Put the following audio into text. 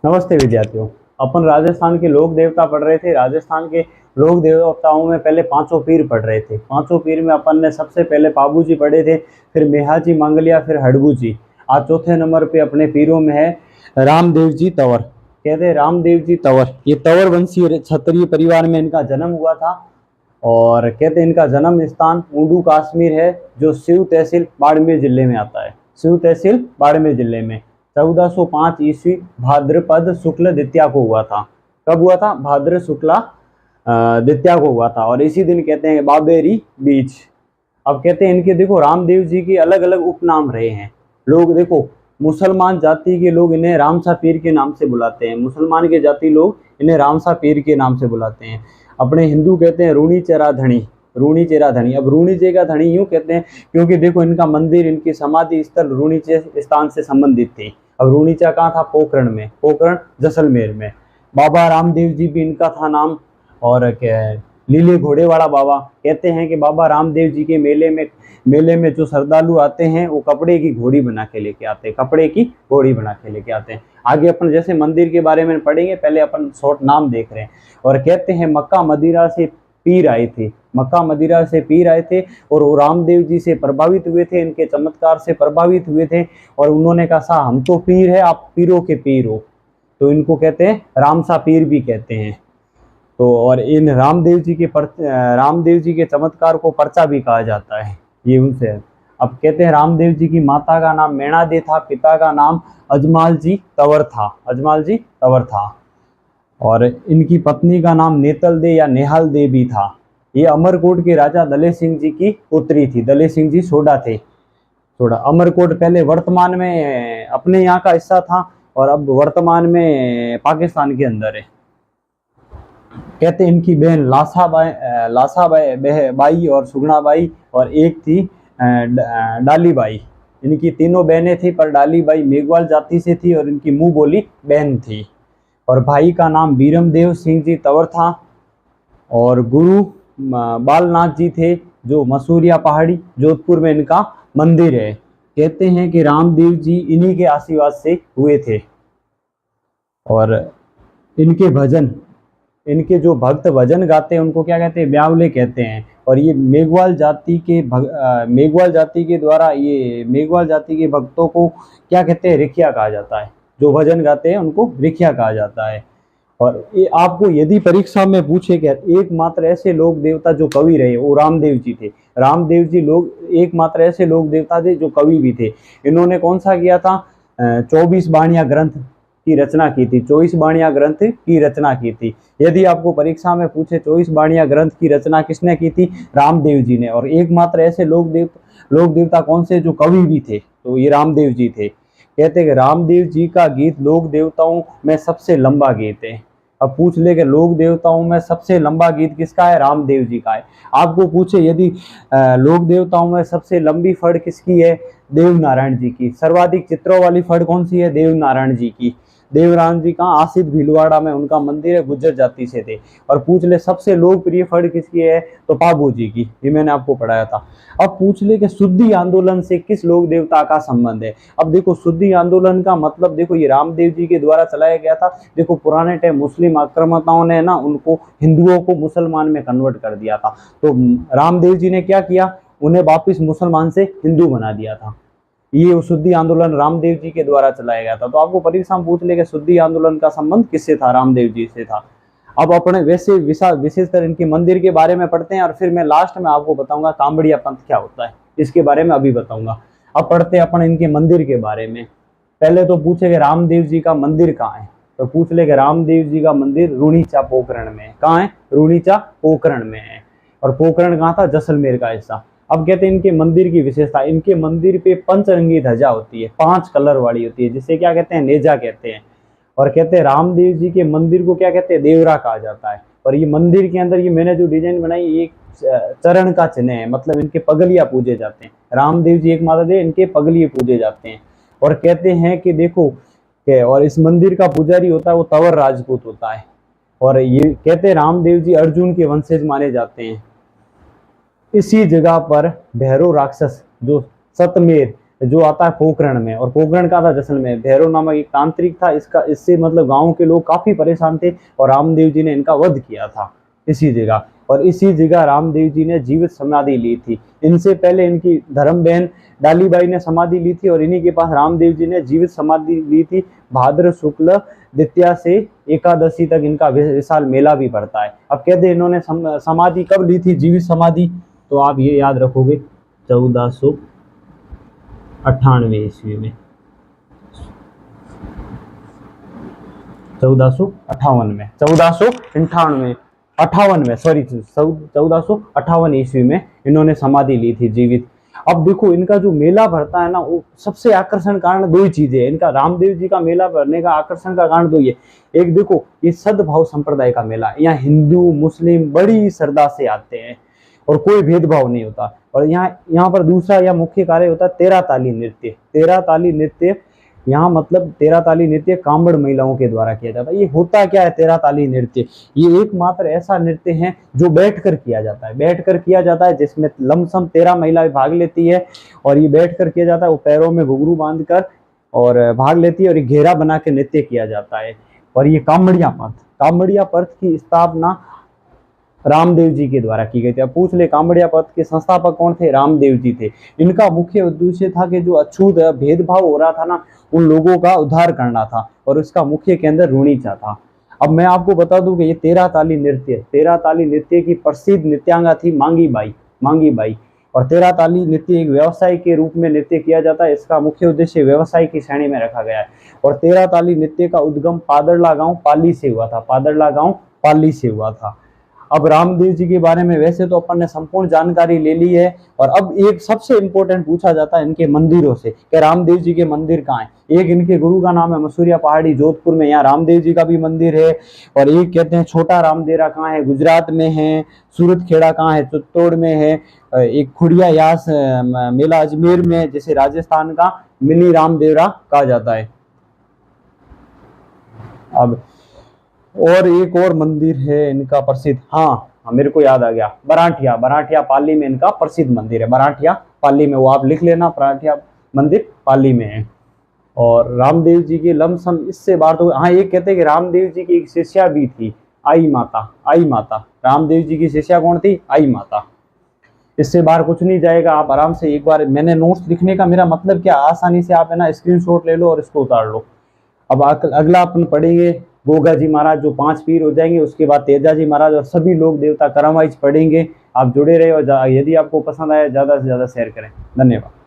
नमस्ते विद्यार्थियों। अपन राजस्थान के लोक देवता पढ़ रहे थे। राजस्थान के लोक देवताओं में पहले पांचों पीर पढ़ रहे थे। पांचों पीर में अपन ने सबसे पहले पाबू जी पढ़े थे, फिर मेहाजी मंगलिया, फिर हड़बू जी। आज चौथे नंबर पे अपने पीरों में है रामदेव जी तंवर। कहते हैं रामदेव जी तंवर, ये तंवर वंशीय क्षत्रिय परिवार में इनका जन्म हुआ था। और कहते हैं इनका जन्म स्थान ऊंडू कश्मीर है, जो सिव तहसील बाड़मेर जिले में आता है। सिव तहसील बाड़मेर जिले में 1405 ईस्वी भाद्रपद शुक्ल द्वितीया को हुआ था। कब हुआ था? भाद्र शुक्ला द्वितीया को हुआ था। और इसी दिन कहते हैं बाबेरी बीच। अब कहते हैं इनके देखो रामदेव जी के अलग अलग उपनाम रहे हैं। लोग देखो, मुसलमान जाति के लोग इन्हें रामसा पीर के नाम से बुलाते हैं। मुसलमान के जाति लोग इन्हें रामसा पीर के नाम से बुलाते हैं। अपने हिंदू कहते हैं रूणी चेरा धनी, रूणी चेरा धनी। अब रूणी चेरा धनी यूं कहते हैं क्योंकि देखो इनका मंदिर, इनकी समाधि स्थल रूणीचे स्थान से संबंधित थी। अब रूणीचा कहाँ था? पोखरण में, पोखरण जैसलमेर में। बाबा रामदेव जी भी इनका था नाम। और क्या है, लीले घोड़े वाला बाबा। कहते हैं कि बाबा रामदेव जी के मेले में जो श्रद्धालु आते हैं वो कपड़े की घोड़ी बना के लेके आते हैं, कपड़े की घोड़ी बना के लेके आते हैं। आगे अपन जैसे मंदिर के बारे में पढ़ेंगे, पहले अपन शॉर्ट नाम देख रहे हैं। और कहते हैं मक्का मदीना से पीर आए थे, मक्का मदीना से पीर आए थे और वो रामदेव जी से प्रभावित हुए थे, इनके चमत्कार से प्रभावित हुए थे। और उन्होंने कहा सा हम तो पीर है, आप पीरों के पीर हो, तो इनको कहते हैं रामसा पीर भी कहते हैं। तो और इन रामदेव जी के चमत्कार को पर्चा भी कहा जाता है, ये उनसे है। अब कहते हैं रामदेव जी की माता का नाम मैणा दे था, पिता का नाम अजमाल जी तंवर था, अजमाल जी तंवर था। और इनकी पत्नी का नाम नेतल दे या नेहाल दे भी था। ये अमरकोट के राजा दले सिंह जी की पुत्री थी। दले सिंह जी सोडा थे। सोडा अमरकोट पहले वर्तमान में अपने यहाँ का हिस्सा था और अब वर्तमान में पाकिस्तान के अंदर है। कहते हैं इनकी बहन लासा बाई और सुगना बाई और एक थी डाली बाई। इनकी तीनों बहनें थी, पर डाली बाई मेघवाल जाति से थी और इनकी मुंह बोली बहन थी। और भाई का नाम बीरमदेव सिंह जी तंवर था। और गुरु बालनाथ जी थे, जो मसूरिया पहाड़ी जोधपुर में इनका मंदिर है। कहते हैं कि रामदेव जी इन्हीं के आशीर्वाद से हुए थे। और इनके भजन, इनके जो भक्त भजन गाते हैं उनको क्या कहते हैं? ब्यावले कहते हैं। और ये मेघवाल जाति के मेघवाल जाति के भक्तों को क्या कहते हैं? रिखिया कहा जाता है। जो भजन गाते हैं उनको रिखिया कहा जाता है। और ये आपको यदि परीक्षा में पूछे कि एकमात्र ऐसे लोक देवता जो कवि रहे वो रामदेव जी थे। रामदेव जी लोग एकमात्र ऐसे लोक देवता थे जो कवि भी थे। इन्होंने कौन सा किया था? 24 बाणिया ग्रंथ की रचना की थी। 24 बाणिया ग्रंथ की रचना की थी। यदि आपको परीक्षा में पूछे 24 बाणिया ग्रंथ की रचना किसने की थी? रामदेव जी ने। और एकमात्र ऐसे लोक देवता कौन से जो कवि भी थे? तो ये रामदेव जी थे। कहते हैं कि रामदेव जी का गीत लोक देवताओं में सबसे लंबा गीत है। अब पूछ ले कि लोक देवताओं में सबसे लंबा गीत किसका है? रामदेव जी का है। आपको पूछे यदि लोक देवताओं में सबसे लंबी फड़ किसकी है? देव नारायण जी की। सर्वाधिक चित्रों वाली फड़ कौन सी है? देव नारायण जी की। देवराम जी का आसित भीलवाड़ा में उनका मंदिर है, गुज्जर जाति से थे। और पूछ ले सबसे लोकप्रिय फड़ किसकी है? तो पाबू जी की। ये मैंने आपको पढ़ाया था। अब पूछ ले कि शुद्धि आंदोलन से किस लोक देवता का संबंध है? अब देखो शुद्धि आंदोलन का मतलब देखो ये रामदेव जी के द्वारा चलाया गया था। देखो पुराने टाइम मुस्लिम आक्रामकों ने ना उनको, हिंदुओं को मुसलमान में कन्वर्ट कर दिया था। तो रामदेव जी ने क्या किया? उन्हें वापिस मुसलमान से हिंदू बना दिया था। ये शुद्धि आंदोलन रामदेव जी के द्वारा चलाया गया था। तो आपको परीक्षा में पूछ ले कि शुद्धि आंदोलन का संबंध किससे था? रामदेव जी से था। अब अपने वैसे विशेषकर इनके मंदिर के बारे में पढ़ते हैं और फिर मैं लास्ट में आपको बताऊंगा कांबड़िया पंथ क्या होता है, इसके बारे में अभी बताऊंगा। अब पढ़ते हैं अपन इनके मंदिर के बारे में। पहले तो पूछे कि रामदेव जी का मंदिर कहाँ है? तो पूछ ले कि रामदेव जी का मंदिर रूणीचा पोखरण में है। कहाँ है? रूणीचा पोखरण में है। और पोखरण कहाँ था? जैसलमेर का हिस्सा। अब कहते हैं इनके मंदिर की विशेषता, इनके मंदिर पे पंचरंगी ध्वजा होती है, 5 कलर वाली होती है, जिसे क्या कहते हैं? नेजा कहते हैं। और कहते हैं रामदेव जी के मंदिर को क्या कहते हैं? देवरा कहा जाता है। और ये मंदिर के अंदर ये मैंने जो डिजाइन बनाई, ये चरण का चिन्ह है, मतलब इनके पगलिया पूजे जाते हैं। रामदेव जी एक माता दे, इनके पगलिए पूजे जाते हैं। और कहते हैं कि देखो और इस मंदिर का पुजारी होता है वो तंवर राजपूत होता है। और ये कहते हैं रामदेव जी अर्जुन के वंशज माने जाते हैं। इसी जगह पर भैरव राक्षस जो सतमेर जो आता है पोखरण में, और पोखरण का था जैसलमेर। भैरव नामक एक तांत्रिक था, इससे मतलब गांव के लोग काफी परेशान थे और रामदेव जी ने इनका वध किया था इसी जगह। और इसी जगह रामदेव जी ने जीवित समाधि ली थी। इनसे पहले इनकी धर्म बहन डालीबाई ने समाधि ली थी और इन्हीं के पास रामदेव जी ने जीवित समाधि ली थी। भाद्र शुक्ल द्वितीया से एकादशी तक इनका विशाल मेला भी पड़ता है। अब कहते हैं इन्होंने समाधि कब ली थी, जीवित समाधि, तो आप ये याद रखोगे 1498 ईस्वी में, 1458 में, 1458 ईस्वी में इन्होंने समाधि ली थी जीवित। अब देखो इनका जो मेला भरता है ना, वो सबसे आकर्षण कारण दो ही चीजें हैं इनका। रामदेव जी का मेला भरने का आकर्षण का कारण दो ही है। एक देखो ये सद्भाव संप्रदाय का मेला, यहाँ हिंदू मुस्लिम बड़ी श्रद्धा से आते हैं और कोई भेदभाव नहीं होता। और यहाँ पर दूसरा या मुख्य कार्य होता है तेरह ताली नृत्य। तेरह ताली नृत्य यहाँ मतलब तेरह ताली नृत्य कांबड़ महिलाओं के द्वारा किया जाता है। ये होता क्या है तेरह ताली नृत्य, ये एकमात्र ऐसा नृत्य है जो बैठकर किया जाता है, बैठकर किया जाता है, जिसमें लमसम 13 महिलाएं भाग लेती है। और ये बैठकर किया जाता है, वो पैरों में घुंघरू बांधकर और भाग लेती है और ये घेरा बना के नृत्य किया जाता है। और ये कांबड़िया पंथ की स्थापना रामदेव जी के द्वारा की गई थी। अब पूछ ले कांबड़िया पंथ के संस्थापक कौन थे, रामदेव जी थे। इनका मुख्य उद्देश्य था कि जो अछूत भेदभाव हो रहा था ना, उन लोगों का उद्धार करना था और इसका मुख्य केंद्र रूणीचा था। अब मैं आपको बता दूं कि ये तेरह ताली नृत्य की प्रसिद्ध नृत्यांगा थी मांगी बाई। और तेरह ताली नृत्य एक व्यवसाय के रूप में नृत्य किया जाता है। इसका मुख्य उद्देश्य व्यवसाय की श्रेणी में रखा गया है। और तेरह ताली नृत्य का उद्गम पादरला गांव पाली से हुआ था। अब रामदेव जी के बारे में वैसे तो अपन ने संपूर्ण जानकारी ले ली है, और अब एक सबसे इंपॉर्टेंट पूछा जाता है इनके मंदिरों से कि रामदेव जी के मंदिर कहाँ है। एक इनके गुरु का नाम है मसूरिया पहाड़ी जोधपुर में, यहाँ रामदेव जी का भी मंदिर है। और एक कहते हैं छोटा रामदेवरा कहाँ है, गुजरात में है। सूरत खेड़ा कहाँ है, चित्तौड़ में है। एक खुड़िया यास मेला अजमेर में, जिसे राजस्थान का मिनी रामदेवरा कहा जाता है। अब और एक और मंदिर है इनका प्रसिद्ध, हाँ मेरे को याद आ गया, बराठिया पाली में इनका प्रसिद्ध मंदिर है। बराठिया पाली में, वो आप लिख लेना, बराठिया मंदिर पाली में है। और रामदेव जी के लमसम इससे बात हो, हाँ ये कहते हैं कि रामदेव जी की एक शिष्या भी थी, आई माता। रामदेव जी की शिष्या कौन थी, आई माता। इससे बाहर कुछ नहीं जाएगा। आप आराम से एक बार, मैंने नोट्स लिखने का मेरा मतलब क्या, आसानी से आप है ना स्क्रीनशॉट ले लो और इसको उतार लो। अब अगला अपन पढ़ेंगे गोगा जी महाराज, जो 5 पीर हो जाएंगे। उसके बाद तेजा जी महाराज और सभी लोग देवता क्रम वाइज पढ़ेंगे। आप जुड़े रहे और यदि आपको पसंद आया ज़्यादा से ज़्यादा शेयर करें। धन्यवाद।